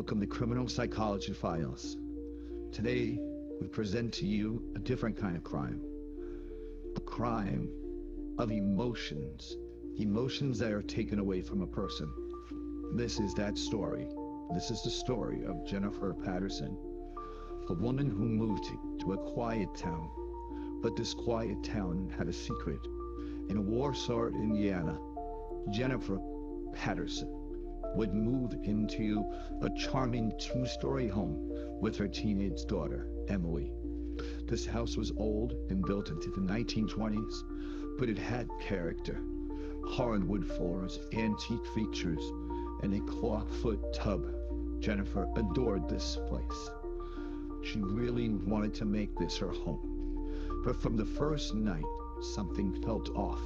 Welcome to Criminal Psychology Files. Today, we present to you a different kind of crime. A crime of emotions. Emotions that are taken away from a person. This is that story. This is the story of Jennifer Patterson, a woman who moved to a quiet town. But this quiet town had a secret. In Warsaw, Indiana, Jennifer Patterson would move into a charming two-story home with her teenage daughter, Emily. This house was old and built into the 1920s, but it had character. Hardwood floors, antique features, and a clawfoot tub. Jennifer adored this place. She really wanted to make this her home. But from the first night, something felt off.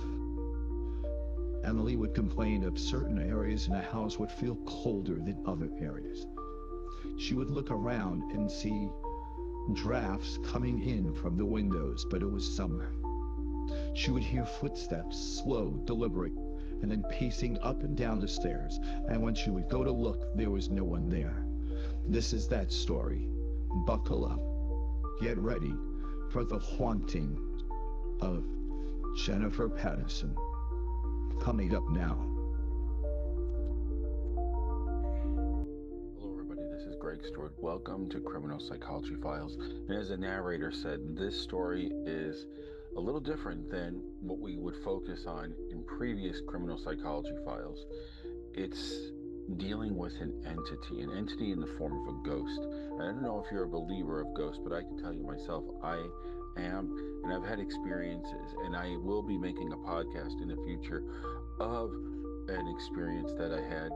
Emily would complain of certain areas in the house would feel colder than other areas. She would look around and see drafts coming in from the windows, but it was summer. She would hear footsteps, slow, deliberate, and then pacing up and down the stairs. And when she would go to look, there was no one there. This is that story. Buckle up. Get ready for the haunting of Jennifer Patterson. Coming up now. Hello everybody, this is Greg Stewart. Welcome to Criminal Psychology Files. And as the narrator said, this story is a little different than what we would focus on in previous Criminal Psychology Files. It's dealing with an entity in the form of a ghost. And I don't know if you're a believer of ghosts, but I can tell you myself, I am, and I've had experiences, and I will be making a podcast in the future of an experience that I had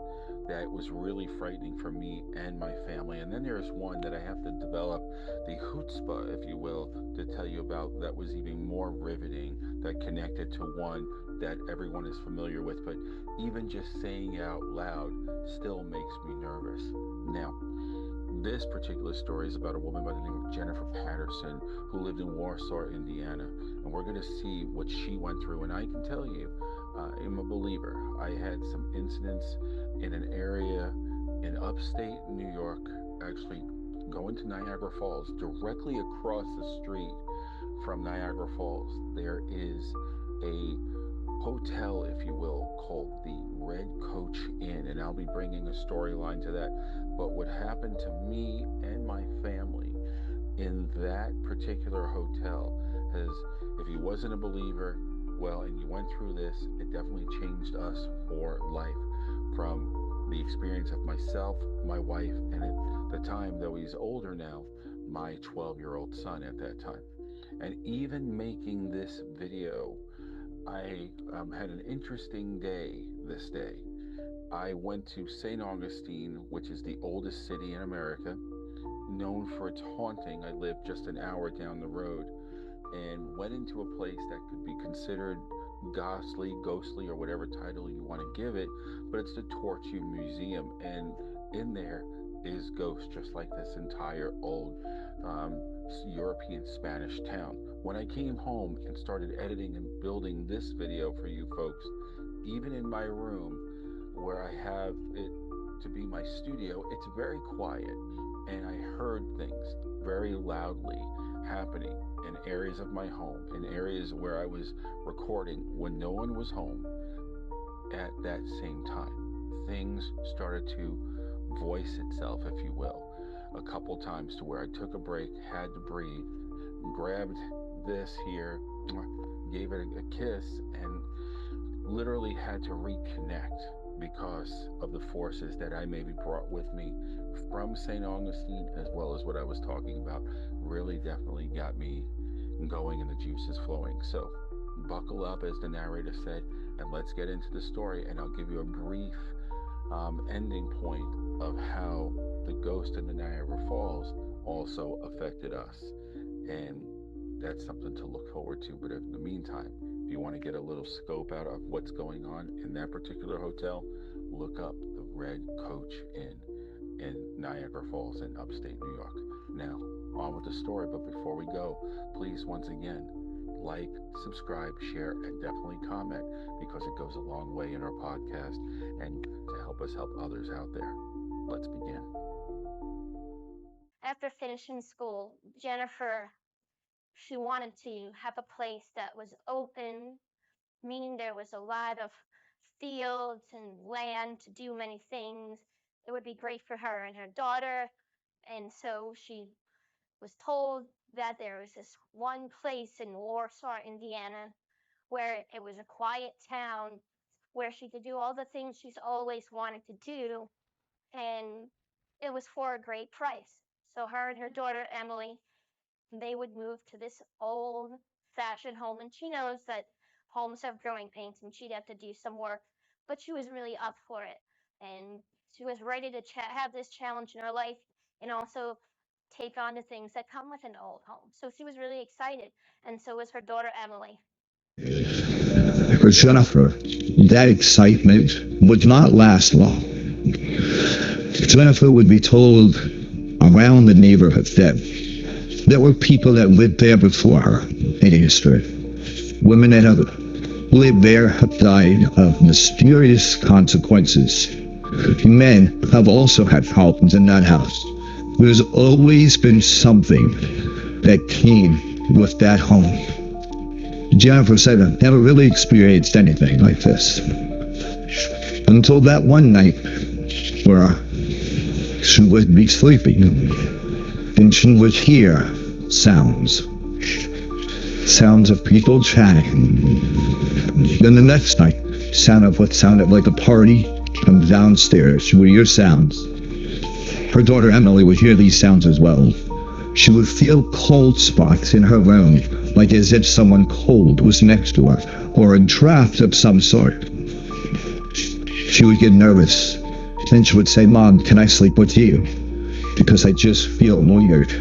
that was really frightening for me and my family. And then there's one that I have to develop the chutzpah, if you will, to tell you about that was even more riveting, that connected to one that everyone is familiar with, but even just saying it out loud still makes me nervous. Now, this particular story is about a woman by the name of Jennifer Patterson who lived in Warsaw, Indiana, and we're going to see what she went through. And I can tell you, I'm a believer. I had some incidents in an area in upstate New York, actually going to Niagara Falls, directly across the street from Niagara Falls. There is a hotel, if you will, called the Red Coach Inn, and I'll be bringing a storyline to that. But what happened to me and my family in that particular hotel has, if you wasn't a believer, well, and you went through this, it definitely changed us for life. From the experience of myself, my wife, and at the time, though he's older now, my 12-year-old son at that time. And even making this video, I had an interesting day this day. I went to St. Augustine, which is the oldest city in America, known for its haunting. I lived just an hour down the road and went into a place that could be considered ghostly, or whatever title you want to give it, but it's the Torture Museum, and in there is ghosts, just like this entire old European Spanish town. When I came home and started editing and building this video for you folks, even in my room where I have it to be my studio, it's very quiet, and I heard things very loudly happening in areas of my home, in areas where I was recording when no one was home. At that same time, things started to voice itself, if you will, a couple times, to where I took a break, had to breathe, grabbed this here, gave it a kiss, and literally had to reconnect because of the forces that I maybe brought with me from St. Augustine, as well as what I was talking about. Really definitely got me going and the juices flowing. So buckle up, as the narrator said, and let's get into the story, and I'll give you a brief ending point of how the ghost in the Niagara Falls also affected us. And that's something to look forward to. But in the meantime, if you want to get a little scope out of what's going on in that particular hotel, look up the Red Coach Inn in Niagara Falls in upstate New York. Now, on with the story, but before we go, please once again, like, subscribe, share, and definitely comment, because it goes a long way in our podcast and to help us help others out there. Let's begin. after finishing school, Jennifer, she wanted to have a place that was open, meaning there was a lot of fields and land to do many things. It would be great for her and her daughter. And so she was told that there was this one place in Warsaw, Indiana, where it was a quiet town where she could do all the things she's always wanted to do. And it was for a great price. So her and her daughter, Emily, they would move to this old fashioned home. And she knows that homes have growing pains and she'd have to do some work, but she was really up for it. And she was ready to have this challenge in her life and also take on the things that come with an old home. So she was really excited. And so was her daughter, Emily. For Jennifer, that excitement would not last long. Jennifer would be told around the neighborhood that there were people that lived there before her in history. Women that have lived there have died of mysterious consequences. Men have also had problems in that house. There's always been something that came with that home. Jennifer said, I've never really experienced anything like this. Until that one night where she would be sleeping and she would hear sounds. Sounds of people chatting. Then the next night, sound of what sounded like a party from downstairs. She would hear sounds. Her daughter Emily would hear these sounds as well. She would feel cold spots in her room, like as if someone cold was next to her, or a draft of some sort. She would get nervous. Then she would say, Mom, can I sleep with you? Because I just feel weird.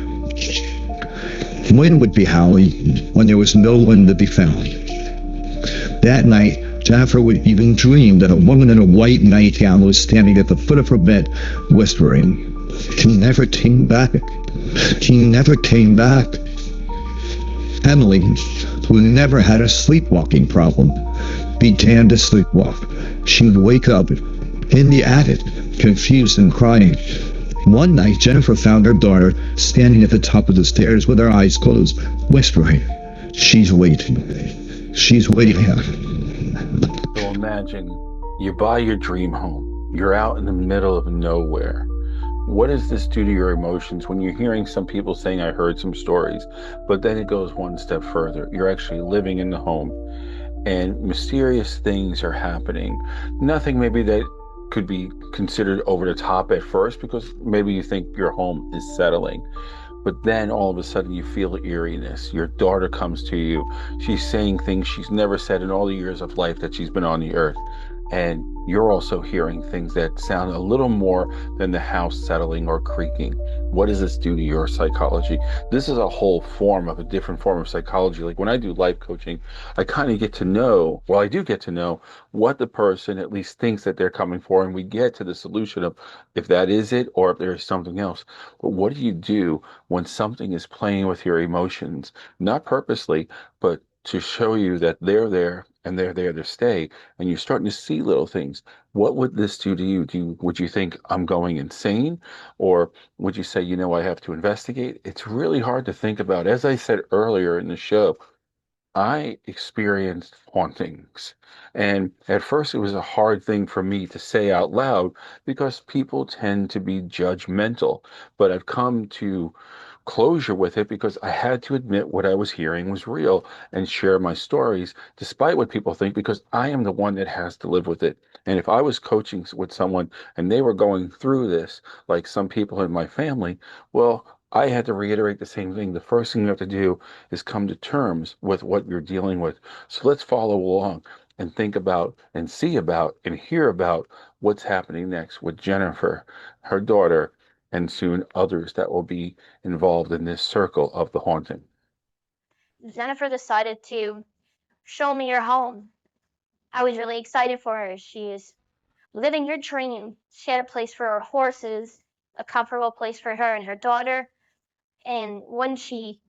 Wind would be howling when there was no one to be found. That night, Jennifer would even dream that a woman in a white nightgown was standing at the foot of her bed, whispering. She never came back. She never came back. Emily, who never had a sleepwalking problem, began to sleepwalk. She would wake up in the attic, confused and crying. One night, Jennifer found her daughter standing at the top of the stairs with her eyes closed, whispering, She's waiting. She's waiting. So imagine you buy your dream home. You're out in the middle of nowhere. What does this do to your emotions when you're hearing some people saying, I heard some stories, but then it goes one step further. You're actually living in the home and mysterious things are happening. Nothing maybe that could be considered over the top at first because maybe you think your home is settling. But then all of a sudden you feel eeriness. Your daughter comes to you. She's saying things she's never said in all the years of life that she's been on the earth. And you're also hearing things that sound a little more than the house settling or creaking. What does this do to your psychology? This is a whole form of a different form of psychology. Like when I do life coaching, I kind of get to know, well, I do get to know what the person at least thinks that they're coming for. And we get to the solution of if that is it or if there's something else. But what do you do when something is playing with your emotions, not purposely, but to show you that they're there and they're there to stay, and you're starting to see little things? What would this do to you? Would you think I'm going insane, or would you say, I have to investigate? It's really hard to think about. As I said earlier in the show, I experienced hauntings. And at first, it was a hard thing for me to say out loud because people tend to be judgmental. But I've come to closure with it because I had to admit what I was hearing was real and share my stories, despite what people think, because I am the one that has to live with it. And if I was coaching with someone and they were going through this, like some people in my family, well, I had to reiterate the same thing. The first thing you have to do is come to terms with what you're dealing with. So let's follow along and think about and see about and hear about what's happening next with Jennifer, her daughter, and soon others that will be involved in this circle of the haunting. Jennifer decided to show me her home. I was really excited for her. She is living her dream. She had a place for her horses, a comfortable place for her and her daughter. And when she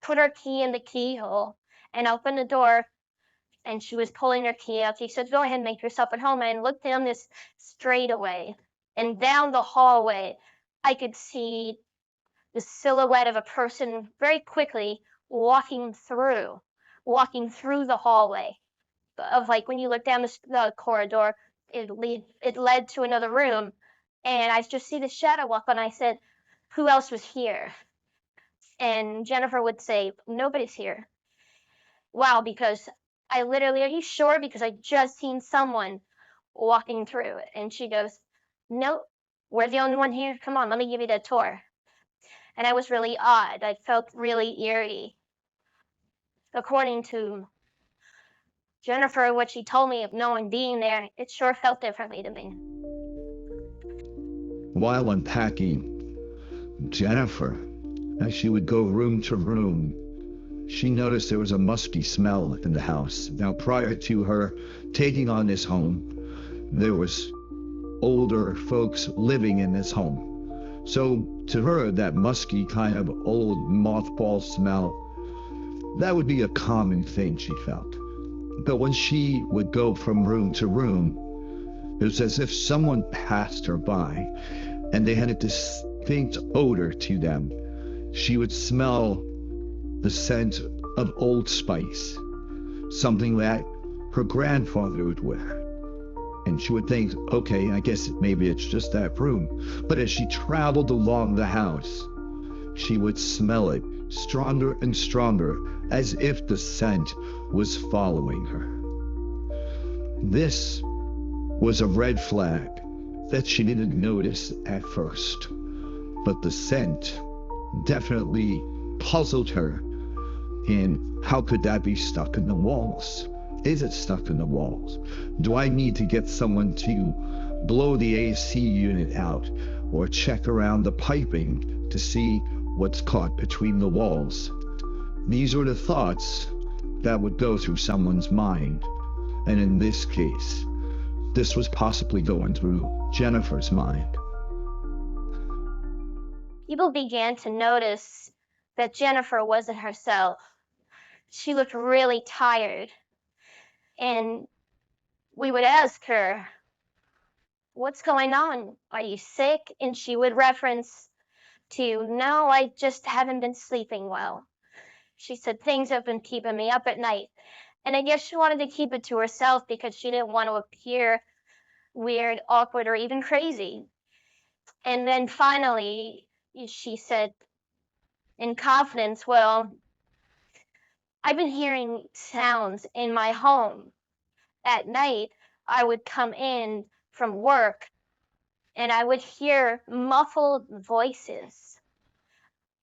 put her key in the keyhole and opened the door, and she was pulling her key out, she said, Go ahead and make yourself at home. And I looked down this straightaway, and down the hallway, I could see the silhouette of a person very quickly walking through the hallway of, like, when you look down the corridor, it led to another room, and I just see the shadow walk, and I said, who else was here? And Jennifer would say, nobody's here. Wow, because I literally, are you sure? Because I just seen someone walking through it. And she goes, nope, we're the only one here. Come on, let me give you the tour. And I was really odd. I felt really eerie. According to Jennifer, what she told me of no one being there, it sure felt differently to me. While unpacking, Jennifer, as she would go room to room, she noticed there was a musky smell in the house. Now, prior to her taking on this home, there was older folks living in this home. So to her, that musky kind of old mothball smell, that would be a common thing she felt. But when she would go from room to room, it was as if someone passed her by and they had a distinct odor to them. She would smell the scent of Old Spice, something that her grandfather would wear. And she would think, okay, I guess maybe it's just that room. But as she traveled along the house, she would smell it stronger and stronger, as if the scent was following her. This was a red flag that she didn't notice at first, but the scent definitely puzzled her. And how could that be stuck in the walls? Is it stuck in the walls? Do I need to get someone to blow the AC unit out or check around the piping to see what's caught between the walls? These are the thoughts that would go through someone's mind. And in this case, this was possibly going through Jennifer's mind. People began to notice that Jennifer wasn't herself. She looked really tired. And we would ask her, what's going on? Are you sick? And she would reference to, no, I just haven't been sleeping well. She said, things have been keeping me up at night. And I guess she wanted to keep it to herself because she didn't want to appear weird, awkward, or even crazy. And then finally, she said in confidence, well, I've been hearing sounds in my home. At night, I would come in from work and I would hear muffled voices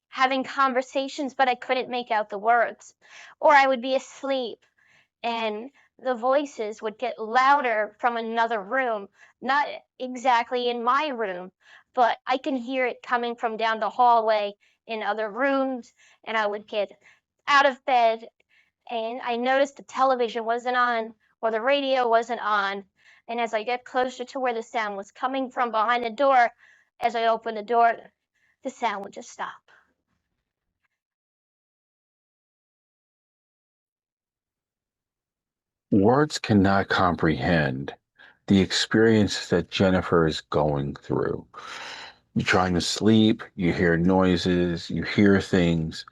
having conversations, but I couldn't make out the words. Or I would be asleep and the voices would get louder from another room, not exactly in my room, but I can hear it coming from down the hallway in other rooms. And I would get out of bed and I noticed the television wasn't on or the radio wasn't on. And as I get closer to where the sound was coming from behind the door, as I opened the door, the sound would just stop. Words cannot comprehend the experience that Jennifer is going through. You're trying to sleep, you hear noises, you hear things,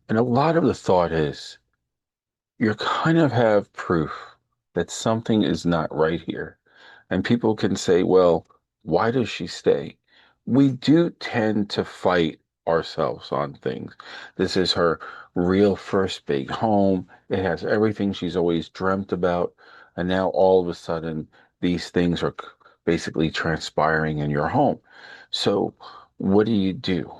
and a lot of the thought is you kind of have proof that something is not right here. And people can say, well, why does she stay? We do tend to fight ourselves on things. This is her real first big home. It has everything she's always dreamt about. And now all of a sudden, these things are basically transpiring in your home. So, what do you do?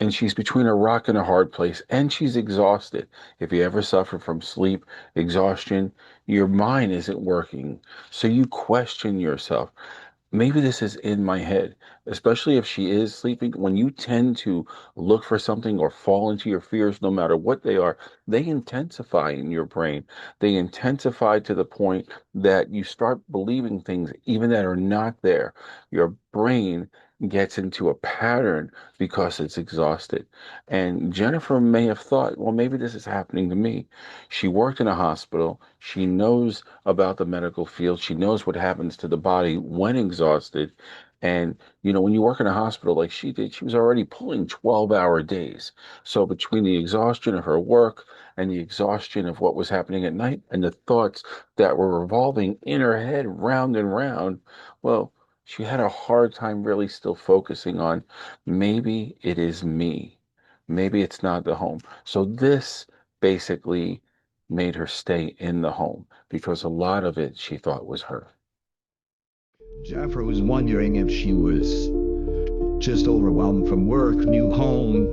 And she's between a rock and a hard place, and she's exhausted. If you ever suffer from sleep exhaustion, your mind isn't working. So you question yourself. Maybe this is in my head, especially if she is sleeping. When you tend to look for something or fall into your fears, no matter what they are, they intensify in your brain. They intensify to the point that you start believing things even that are not there. Your brain gets into a pattern because it's exhausted. And Jennifer may have thought, well, maybe this is happening to me. She worked in a hospital. She knows about the medical field. She knows what happens to the body when exhausted. And, when you work in a hospital like she did, she was already pulling 12-hour days. So between the exhaustion of her work and the exhaustion of what was happening at night and the thoughts that were revolving in her head round and round, well, she had a hard time really still focusing on maybe it is me. Maybe it's not the home. So this basically made her stay in the home because a lot of it she thought was her. Jennifer was wondering if she was just overwhelmed from work, new home,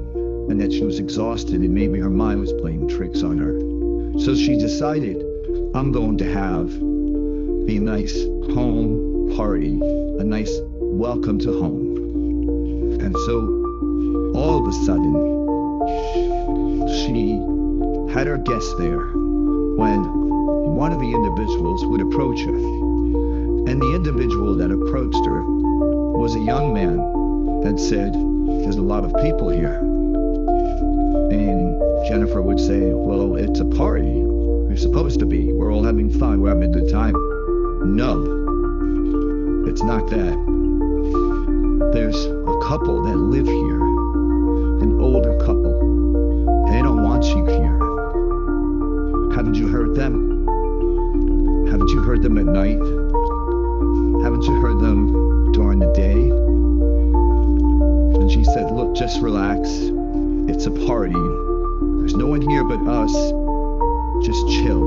and that she was exhausted and maybe her mind was playing tricks on her. So she decided, I'm going to have a nice home party, a nice welcome to home. And so all of a sudden, she had her guests there when one of the individuals would approach her. And the individual that approached her was a young man that said, there's a lot of people here. And Jennifer would say, well, it's a party. We're supposed to be. We're all having fun. We're having a good time. No, it's not that. There's a couple that live here, an older couple. They don't want you here. Haven't you heard them? Haven't you heard them at night? Haven't you heard them during the day? And she said, look, just relax. It's a party. There's no one here but us. Just chill,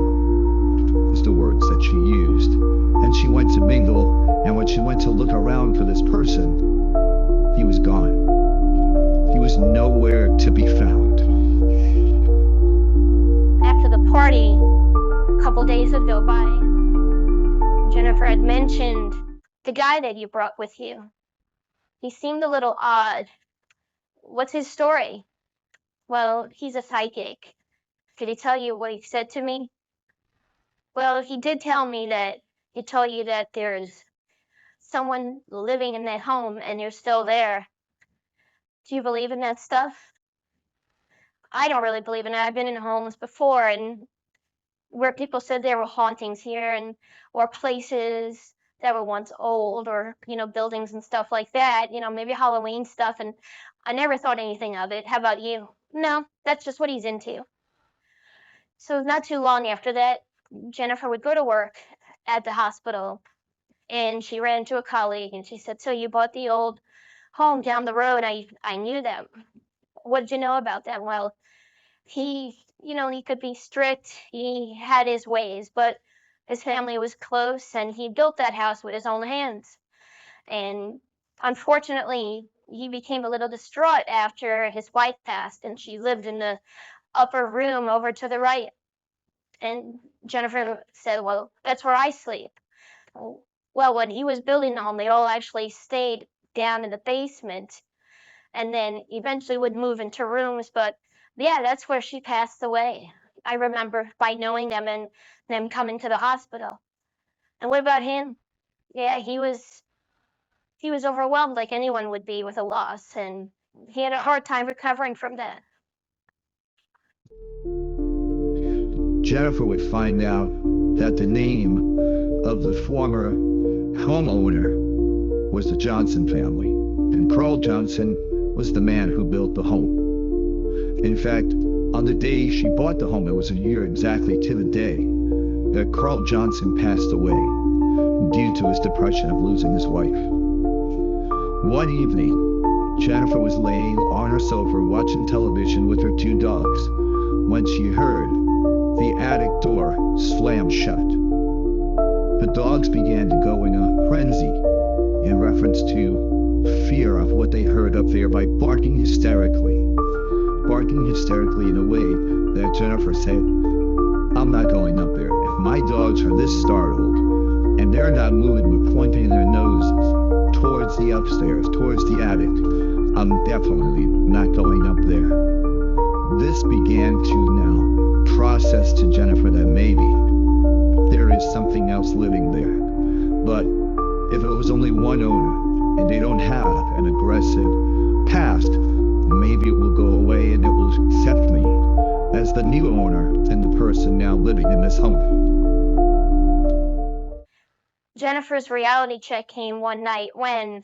is the words that she used. And she went to mingle, and when she went to look around for this person, he was gone. He was nowhere to be found. After the party, a couple days would go by. Jennifer had mentioned the guy that you brought with you. He seemed a little odd. What's his story? Well, he's a psychic. Did he tell you what he said to me? Well, he did tell me that he told you that there's someone living in that home and you're still there. Do you believe in that stuff? I don't really believe in it. I've been in homes before and where people said there were hauntings here and or places that were once old or, buildings and stuff like that, maybe Halloween stuff. And I never thought anything of it. How about you? No, that's just what he's into. So not too long after that, Jennifer would go to work at the hospital and she ran into a colleague and she said, so you bought the old home down the road. I knew that. What did you know about that? Well, he could be strict. He had his ways, but his family was close and he built that house with his own hands. And unfortunately, he became a little distraught after his wife passed and she lived in the upper room over to the right. And Jennifer said, well, that's where I sleep. Well, when he was building the home, they all actually stayed down in the basement and then eventually would move into rooms. But yeah, that's where she passed away. I remember by knowing them and them coming to the hospital. And what about him? Yeah, he was overwhelmed like anyone would be with a loss, and he had a hard time recovering from that. Jennifer would find out that the name of the former homeowner was the Johnson family, and Carl Johnson was the man who built the home. In fact, on the day she bought the home, it was a year exactly to the day that Carl Johnson passed away due to his depression of losing his wife. One evening, Jennifer was laying on her sofa watching television with her two dogs when she heard the attic door slam shut. The dogs began to go in a frenzy in reference to fear of what they heard up there by barking hysterically in a way that Jennifer said, I'm not going up there. If my dogs are this startled and they're not moving but pointing their noses towards the upstairs, towards the attic, I'm definitely not going up there. This began to now process to Jennifer that maybe there is something else living there. But if it was only one owner and they don't have an aggressive past, maybe it will go away and it will accept me as the new owner and the person now living in this home. Jennifer's reality check came one night when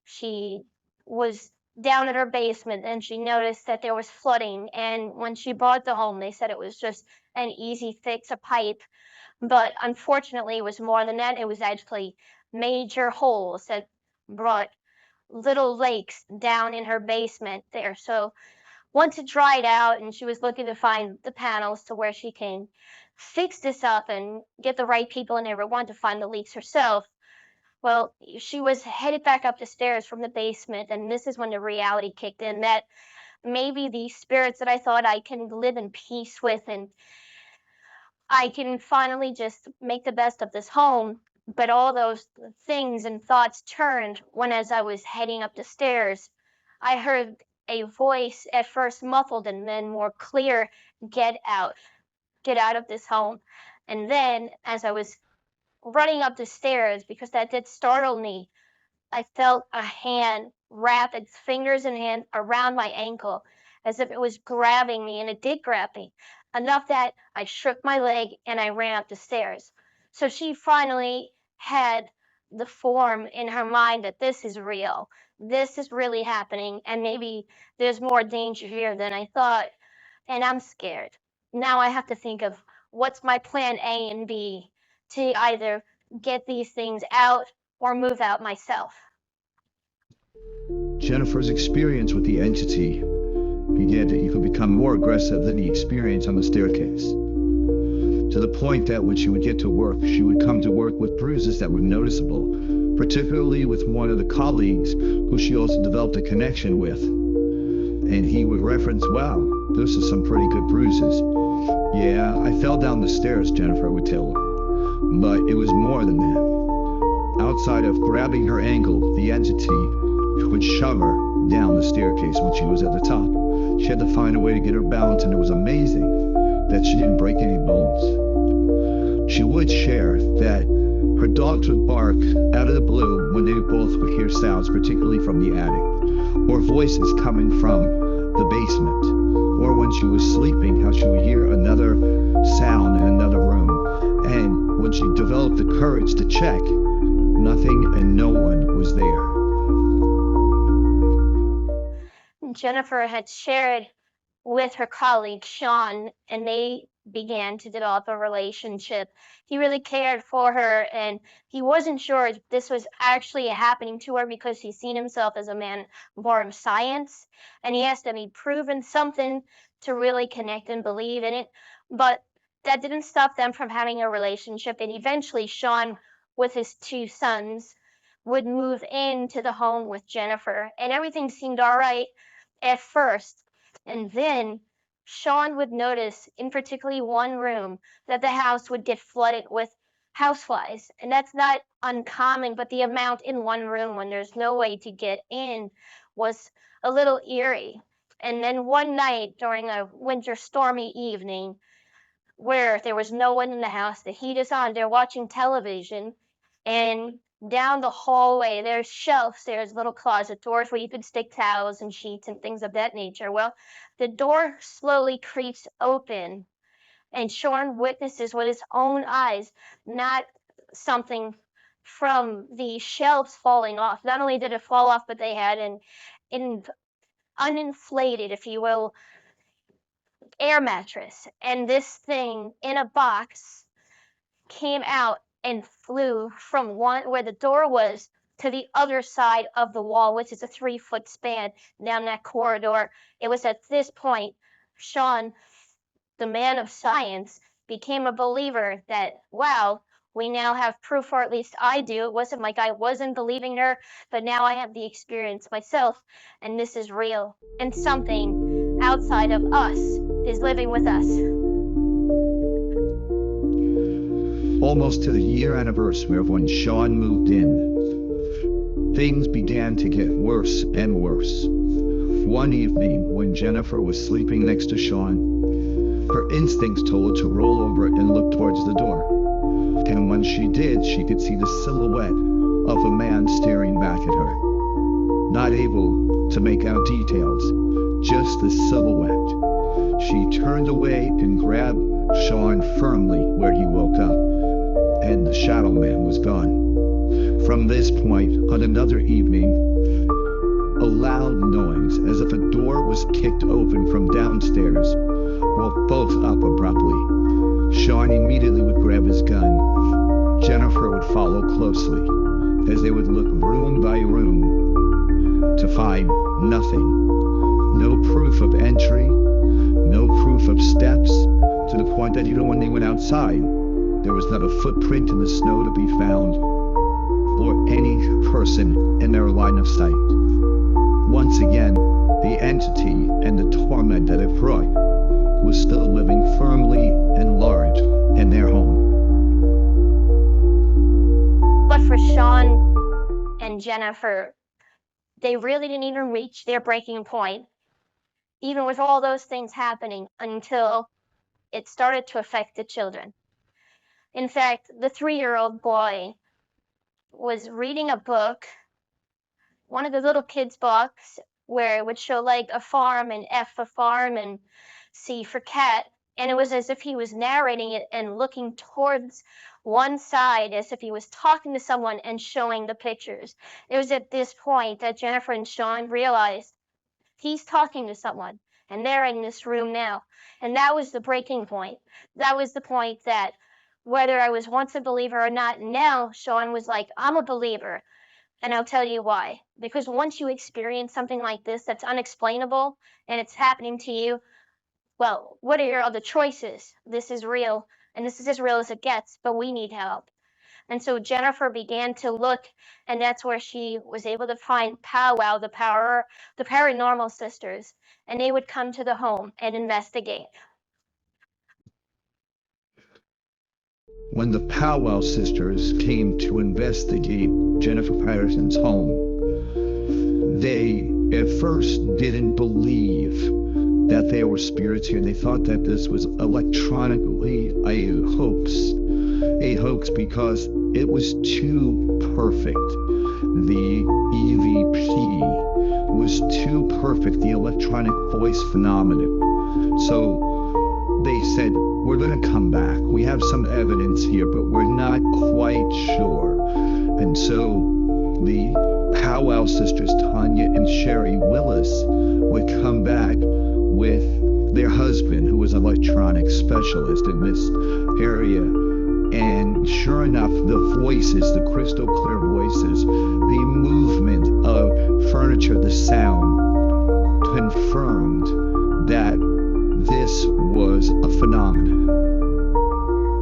She was down at her basement and she noticed that there was flooding. And when she bought the home, they said it was just an easy fix, a pipe. But unfortunately, it was more than that. It was actually major holes that brought little lakes down in her basement there. So once it dried out and she was looking to find the panels to where she can fix this up and get the right people in there, but wanted to find the leaks herself. Well, she was headed back up the stairs from the basement, and this is when the reality kicked in that maybe these spirits that I thought I can live in peace with and I can finally just make the best of this home. But all those things and thoughts turned when, as I was heading up the stairs, I heard a voice, at first muffled and then more clear, get out of this home. And then, as I was running up the stairs, because that did startle me, I felt a hand wrap its fingers and hand around my ankle as if it was grabbing me, and it did grab me enough that I shook my leg and I ran up the stairs. So she finally had the form in her mind that this is real. This is really happening, and maybe there's more danger here than I thought, and I'm scared. Now I have to think of what's my plan A and B to either get these things out or move out myself. Jennifer's experience with the entity began to even become more aggressive than the experience on the staircase. To the point that when she would get to work, she would come to work with bruises that were noticeable, particularly with one of the colleagues who she also developed a connection with. And he would reference, wow, those are some pretty good bruises. Yeah, I fell down the stairs, Jennifer would tell her. But it was more than that. Outside of grabbing her ankle, the entity would shove her down the staircase when she was at the top. She had to find a way to get her balance, and it was amazing that she didn't break any bones. She would share that her dogs would bark out of the blue when they both would hear sounds, particularly from the attic, or voices coming from the basement, or when she was sleeping, how she would hear another sound in another room. And when she developed the courage to check, nothing and no one was there. Jennifer had shared with her colleague Sean, and they began to develop a relationship. He really cared for her, and he wasn't sure if this was actually happening to her because he's seen himself as a man more of science, and he has to be proven something to really connect and believe in it. But that didn't stop them from having a relationship, and eventually Sean, with his two sons, would move into the home with Jennifer, and everything seemed all right at first. And then Sean would notice, in particularly one room, that the house would get flooded with houseflies. And that's not uncommon, but the amount in one room when there's no way to get in was a little eerie. And then one night during a winter stormy evening, where there was no one in the house, the heat is on, they're watching television, and down the hallway there's shelves, there's little closet doors where you could stick towels and sheets and things of that nature. Well, the door slowly creaks open, and Sean witnesses with his own eyes, not something from the shelves falling off. Not only did it fall off, but they had an uninflated, if you will, air mattress, and this thing in a box came out and flew from one where the door was to the other side of the wall, which is a 3-foot span down that corridor. It was at this point Sean, the man of science, became a believer that, wow, we now have proof, or at least I do. It wasn't like I wasn't believing her, but now I have the experience myself, and this is real, and something outside of us is living with us. Almost to the year anniversary of when Sean moved in, things began to get worse and worse. One evening, when Jennifer was sleeping next to Sean, her instincts told her to roll over and look towards the door. And when she did, she could see the silhouette of a man staring back at her. Not able to make out details, just the silhouette. She turned away and grabbed Sean firmly where he woke up, and the shadow man was gone. From this point, on another evening, a loud noise, as if a door was kicked open from downstairs, woke both up abruptly. Sean immediately would grab his gun. Jennifer would follow closely, as they would look room by room to find nothing. No proof of entry, no proof of steps, to the point that even when they went outside, there was not a footprint in the snow to be found, or any person in their line of sight. Once again, the entity and the torment that it brought was still living firmly and large in their home. But for Sean and Jennifer, they really didn't even reach their breaking point, even with all those things happening, until it started to affect the children. In fact, the 3-year-old boy was reading a book, one of the little kids' books, where it would show like a farm and F for farm and C for cat. And it was as if he was narrating it and looking towards one side as if he was talking to someone and showing the pictures. It was at this point that Jennifer and Sean realized he's talking to someone and they're in this room now. And that was the breaking point. That was the point that whether I was once a believer or not, now Sean was like, I'm a believer. And I'll tell you why. Because once you experience something like this that's unexplainable and it's happening to you, well, what are your other choices? This is real, and this is as real as it gets, but we need help. And so Jennifer began to look, and that's where she was able to find Powwow, the paranormal sisters, and they would come to the home and investigate. When the Powwow sisters came to investigate Jennifer Patterson's home, they at first didn't believe that there were spirits here. They thought that this was electronically a hoax because it was too perfect. The EVP was too perfect, the electronic voice phenomenon. So they said, we're going to come back. We have some evidence here, but we're not quite sure. And so the Powwow sisters, Tanya and Sherry Willis, would come back with their husband, who was an electronic specialist in this area. And sure enough, the voices, the crystal clear voices, the movement of furniture, the sound, confirmed that this was a phenomenon.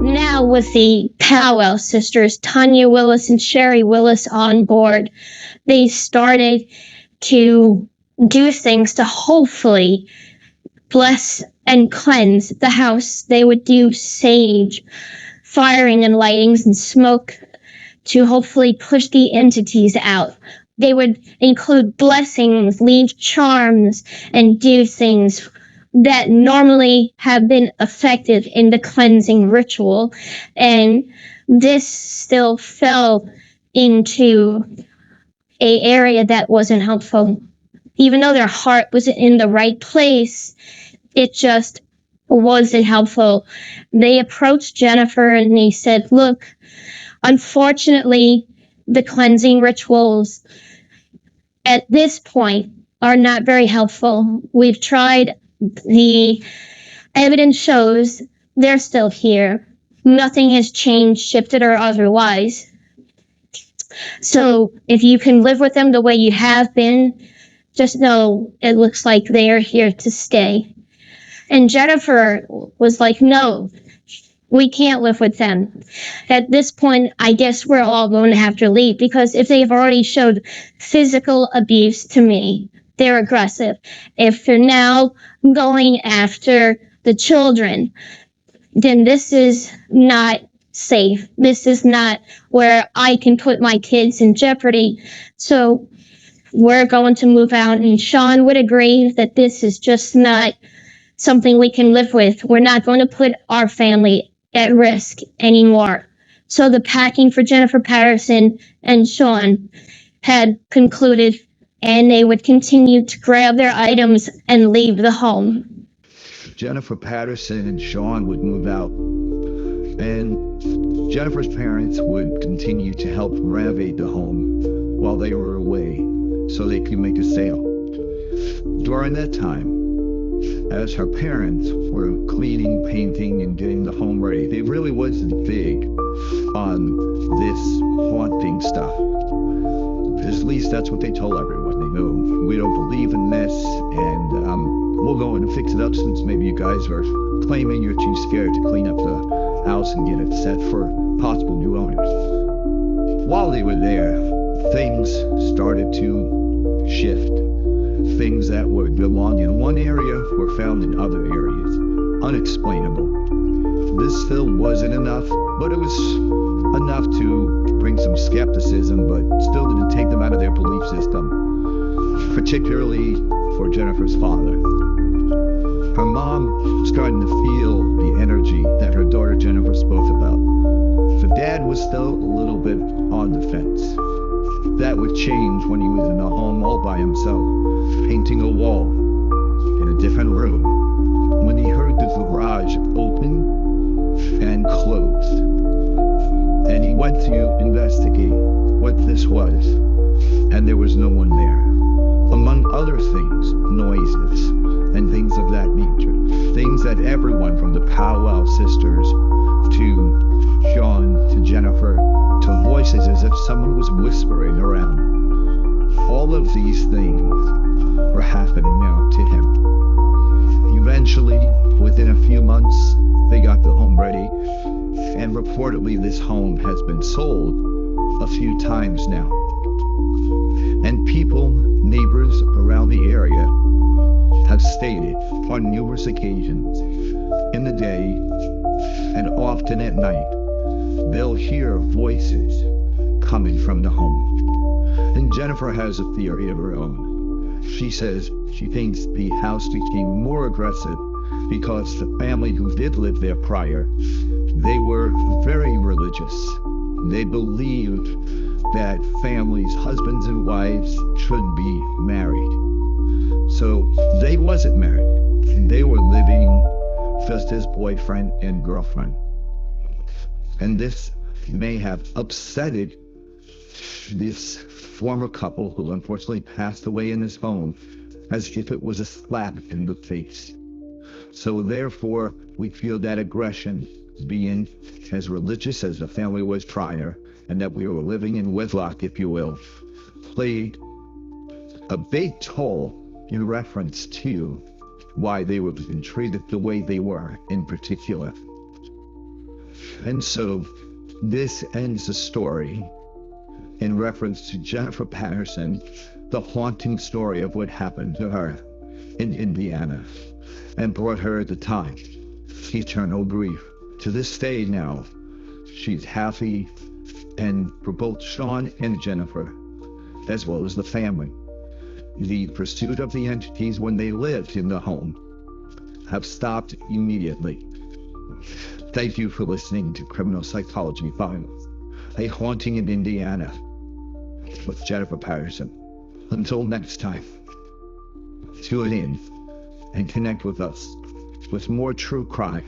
Now, with the Powwow sisters, Tanya Willis and Sherry Willis on board, they started to do things to hopefully bless and cleanse the house. They would do sage, firing and lightings and smoke to hopefully push the entities out. They would include blessings, leave charms, and do things that normally have been effective in the cleansing ritual. And this still fell into an area that wasn't helpful. Even though their heart was in the right place, it just wasn't helpful. They approached Jennifer and they said, look, unfortunately, the cleansing rituals at this point are not very helpful. We've tried. The evidence shows they're still here. Nothing has changed, shifted, or otherwise. So if you can live with them the way you have been, just know it looks like they're here to stay. And Jennifer was like, no, we can't live with them. At this point, I guess we're all going to have to leave, because if they've already showed physical abuse to me, they're aggressive. If they're now going after the children, then this is not safe. This is not where I can put my kids in jeopardy. So we're going to move out. And Sean would agree that this is just not something we can live with. We're not going to put our family at risk anymore. So the packing for Jennifer Patterson and Sean had concluded, and they would continue to grab their items and leave the home. Jennifer Patterson and Sean would move out, and Jennifer's parents would continue to help renovate the home while they were away so they could make a sale. During that time, as her parents were cleaning, painting, and getting the home ready, they really wasn't big on this haunting stuff. At least that's what they told everyone. They knew, we don't believe in this, and we'll go in and fix it up since maybe you guys are claiming you're too scared to clean up the house and get it set for possible new owners. While they were there, things started to shift. Things that would belong in one area were found in other areas. Unexplainable. This still wasn't enough, but it was enough to bring some skepticism, but still didn't take them out of their belief system, particularly for Jennifer's father. Her mom was starting to feel the energy that her daughter Jennifer spoke about. Her dad was still a little bit on the fence. That would change when he was in a home all by himself, painting a wall in a different room, when he heard the garage open and close. And he went to investigate what this was, and there was no one there. Among other things, noises and things of that nature. Things that everyone from the Powwow sisters to Sean to Jennifer to voices as if someone was whispering around. All of these things were happening now to him. Eventually, within a few months, they got the home ready, and reportedly this home has been sold a few times now. And people, neighbors around the area, have stated on numerous occasions, in the day and often at night, they'll hear voices coming from the home. And Jennifer has a theory of her own. She says she thinks the house became more aggressive because the family who did live there prior, they were very religious. They believed that families, husbands and wives, should be married. So they wasn't married. They were living just as boyfriend and girlfriend. And this may have upsetted this former couple who unfortunately passed away in this home as if it was a slap in the face. So therefore, we feel that aggression, being as religious as the family was prior, and that we were living in wedlock, if you will, played a big toll in reference to why they were being treated the way they were in particular. And so this ends the story in reference to Jennifer Patterson, the haunting story of what happened to her in Indiana and brought her at the time eternal grief. To this day now, she's happy, and for both Sean and Jennifer, as well as the family, the pursuit of the entities when they lived in the home have stopped immediately. Thank you for listening to Criminal Psychology Files, a haunting in Indiana with Jennifer Patterson. Until next time, tune in and connect with us with more true crime,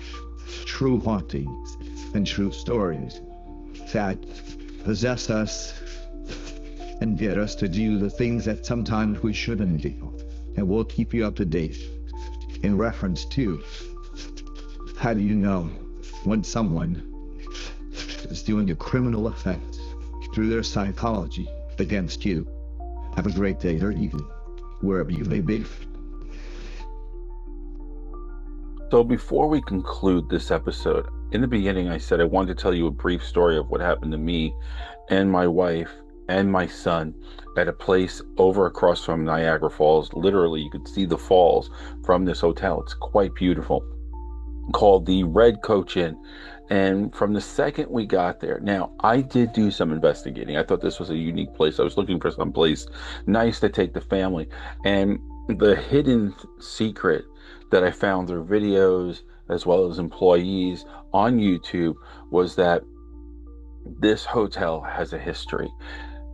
true hauntings, and true stories that possess us and get us to do the things that sometimes we shouldn't do. And we'll keep you up to date in reference to how do you know when someone is doing a criminal effect through their psychology against you. Have a great day or evening, wherever you may be. So before we conclude this episode, in the beginning I said I wanted to tell you a brief story of what happened to me and my wife and my son at a place over across from Niagara Falls. Literally, you could see the falls from this hotel. It's quite beautiful, called the Red Coach Inn. And from the second we got there, now I did do some investigating. I thought this was a unique place. I was looking for some place nice to take the family. And the hidden secret that I found through videos as well as employees on YouTube was that this hotel has a history.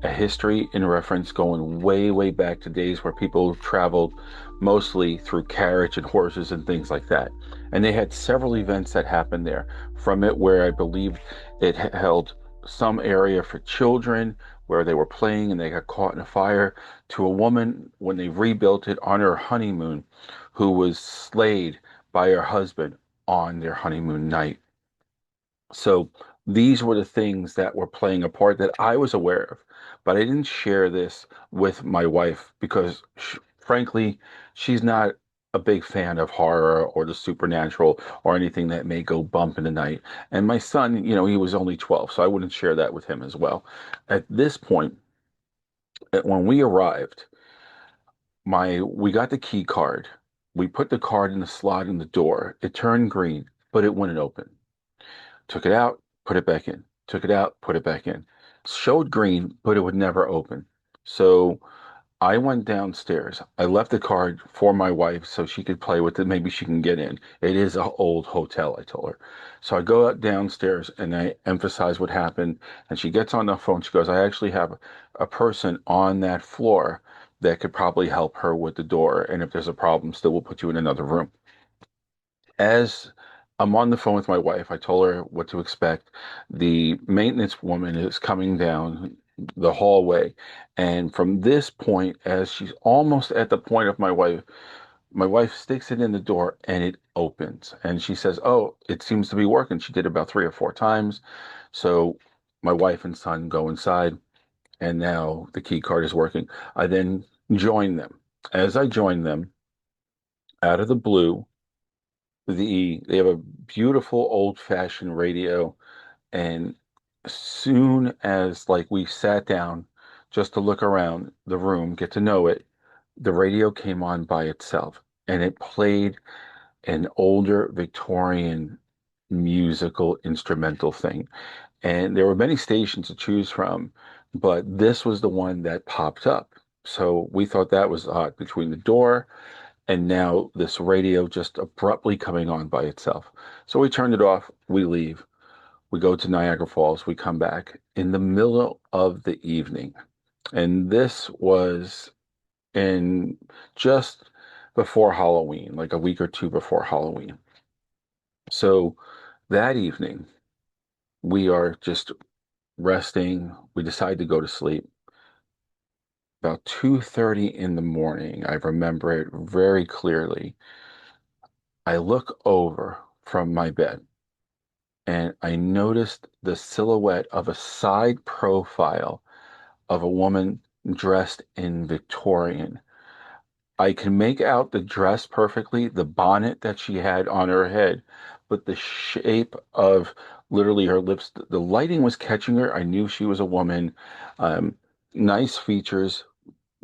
a history in reference going way, way back to days where people traveled mostly through carriage and horses and things like that. And they had several events that happened there. From it, where I believe it held some area for children where they were playing and they got caught in a fire, to a woman when they rebuilt it on her honeymoon who was slayed by her husband on their honeymoon night. So these were the things that were playing a part that I was aware of, but I didn't share this with my wife because, frankly, she's not a big fan of horror or the supernatural or anything that may go bump in the night. And my son, he was only 12, so I wouldn't share that with him as well. At this point, when we arrived, we got the key card. We put the card in the slot in the door. It turned green, but it wouldn't open. Took it out, put it back in. Took it out, put it back in. Showed green, but it would never open. So I went downstairs. I left the card for my wife so she could play with it. Maybe she can get in. It is an old hotel, I told her. So I go out downstairs and I emphasize what happened. And she gets on the phone. She goes, I actually have a person on that floor that could probably help her with the door. And if there's a problem, still we'll put you in another room. As I'm on the phone with my wife, I told her what to expect. The maintenance woman is coming down the hallway. And from this point, as she's almost at the point of my wife sticks it in the door and it opens. And she says, oh, it seems to be working. She did about 3 or 4 times. So my wife and son go inside, and now the key card is working. I then join them. As I join them, out of the blue, they have a beautiful old-fashioned radio, and soon as like we sat down just to look around the room, get to know it, the radio came on by itself, and it played an older Victorian musical instrumental thing. And there were many stations to choose from, but this was the one that popped up. So we thought that was odd, between the door and now this radio just abruptly coming on by itself. So we turned it off, we leave, we go to Niagara Falls, we come back in the middle of the evening. And this was in just before Halloween, like a week or two before Halloween. So that evening, we are just resting. We decide to go to sleep. About 2:30 in the morning, I remember it very clearly. I look over from my bed and I noticed the silhouette of a side profile of a woman dressed in Victorian. I can make out the dress perfectly, the bonnet that she had on her head, but the shape of literally her lips, the lighting was catching her. I knew she was a woman. Um, nice features,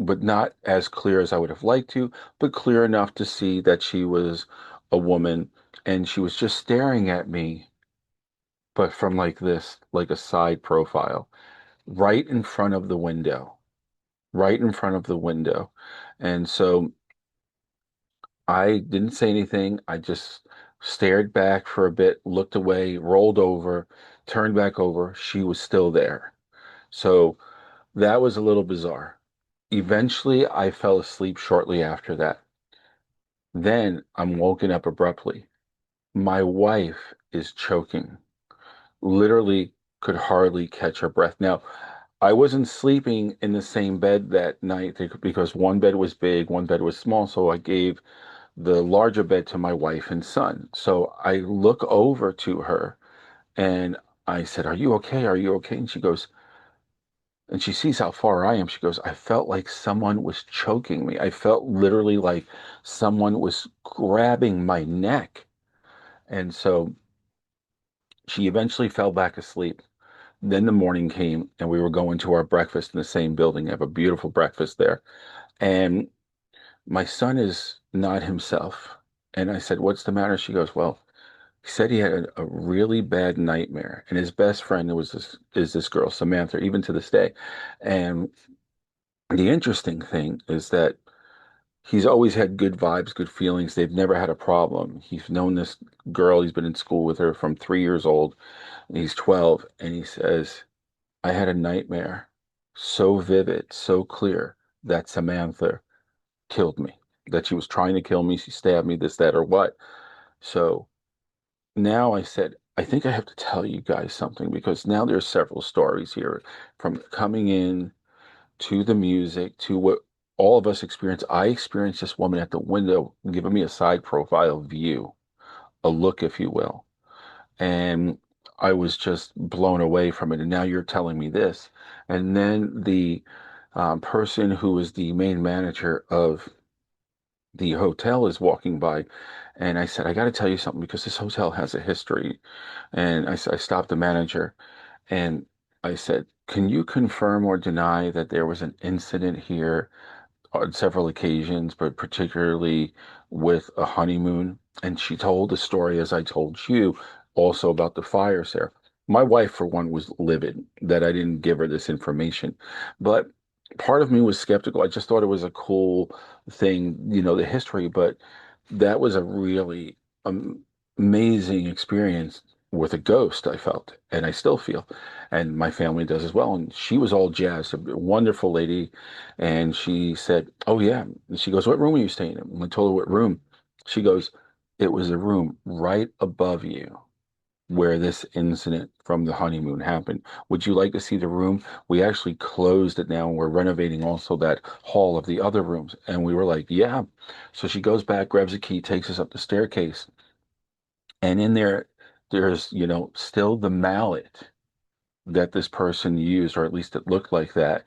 but not as clear as I would have liked to, but clear enough to see that she was a woman. And she was just staring at me, but from like this, like a side profile, right in front of the window, right in front of the window. And so I didn't say anything. I just stared back for a bit, looked away, rolled over, turned back over. She was still there. So that was a little bizarre. Eventually, I fell asleep shortly after that. Then I'm woken up abruptly. My wife is choking, literally could hardly catch her breath. Now, I wasn't sleeping in the same bed that night because one bed was big, one bed was small. So I gave the larger bed to my wife and son. So I look over to her and I said, are you okay? Are you okay? And she goes, and she sees how far I am. She goes, I felt like someone was choking me. I felt literally like someone was grabbing my neck. And so she eventually fell back asleep. Then the morning came and we were going to our breakfast in the same building. I have a beautiful breakfast there. And my son is not himself. And I said, what's the matter? She goes, well, he said he had a really bad nightmare. And his best friend is this girl, Samantha, even to this day. And the interesting thing is that he's always had good vibes, good feelings. They've never had a problem. He's known this girl. He's been in school with her from 3 years old. And he's 12. And he says, I had a nightmare. so vivid, so clear that Samantha killed me, that she was trying to kill me, she stabbed me, this, that, or what. So now I said, I think I have to tell you guys something, because now there's several stories here, from coming in to the music to what all of us experience. I experienced this woman at the window giving me a side profile view, a look, if you will. And I was just blown away from it. And now you're telling me this. And then the person who is the main manager of the hotel is walking by. And I said, I got to tell you something, because this hotel has a history. And I stopped the manager and I said, can you confirm or deny that there was an incident here on several occasions, but particularly with a honeymoon? And she told the story as I told you, also about the fires there. My wife, for one, was livid that I didn't give her this information, but part of me was skeptical. I just thought it was a cool thing, the history, but that was a really amazing experience with a ghost, I felt, and I still feel, and my family does as well. And she was all jazzed, a wonderful lady. And she said, oh, yeah. And she goes, what room are you staying in? And I told her what room. She goes, it was the room right above you where this incident from the honeymoon happened. Would you like to see the room? We actually closed it now, and we're renovating also that hall of the other rooms. And we were like, yeah. So she goes back, grabs a key, takes us up the staircase. And in there, there's, still the mallet that this person used, or at least it looked like that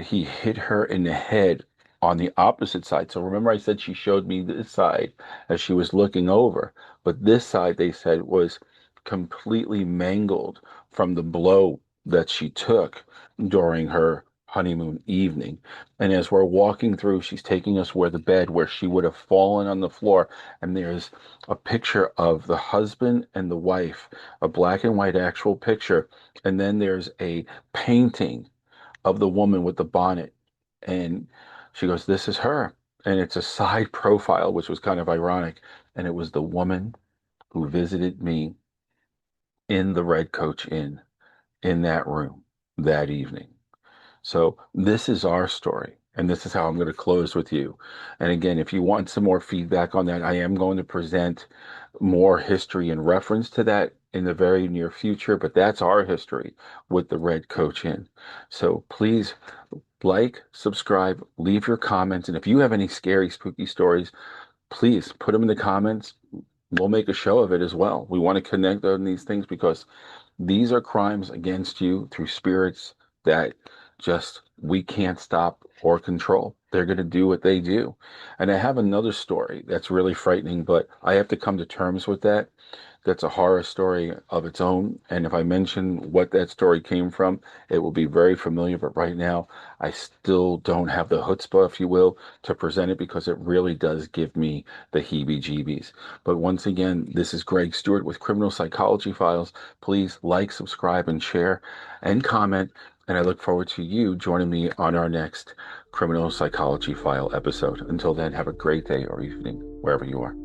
he hit her in the head on the opposite side. So remember, I said she showed me this side as she was looking over, but this side, they said, was completely mangled from the blow that she took during her honeymoon evening. And as we're walking through, she's taking us where she would have fallen on the floor. And there's a picture of the husband and the wife, a black and white actual picture. And then there's a painting of the woman with the bonnet. And she goes, this is her. And it's a side profile, which was kind of ironic. And it was the woman who visited me in the Red Coach Inn in that room that evening. So this is our story. And this is how I'm going to close with you. And again, if you want some more feedback on that, I am going to present more history in reference to that in the very near future. But that's our history with the Red Coach Inn. So please like, subscribe, leave your comments. And if you have any scary, spooky stories, please put them in the comments. We'll make a show of it as well. We want to connect on these things, because these are crimes against you through spirits that just we can't stop or control. They're going to do what they do. And I have another story that's really frightening, but I have to come to terms with that. That's a horror story of its own. And if I mention what that story came from, it will be very familiar. But right now, I still don't have the chutzpah, if you will, to present it, because it really does give me the heebie-jeebies. But once again, this is Greg Stewart with Criminal Psychology Files. Please like, subscribe, and share, and comment. And I look forward to you joining me on our next Criminal Psychology File episode. Until then, have a great day or evening, wherever you are.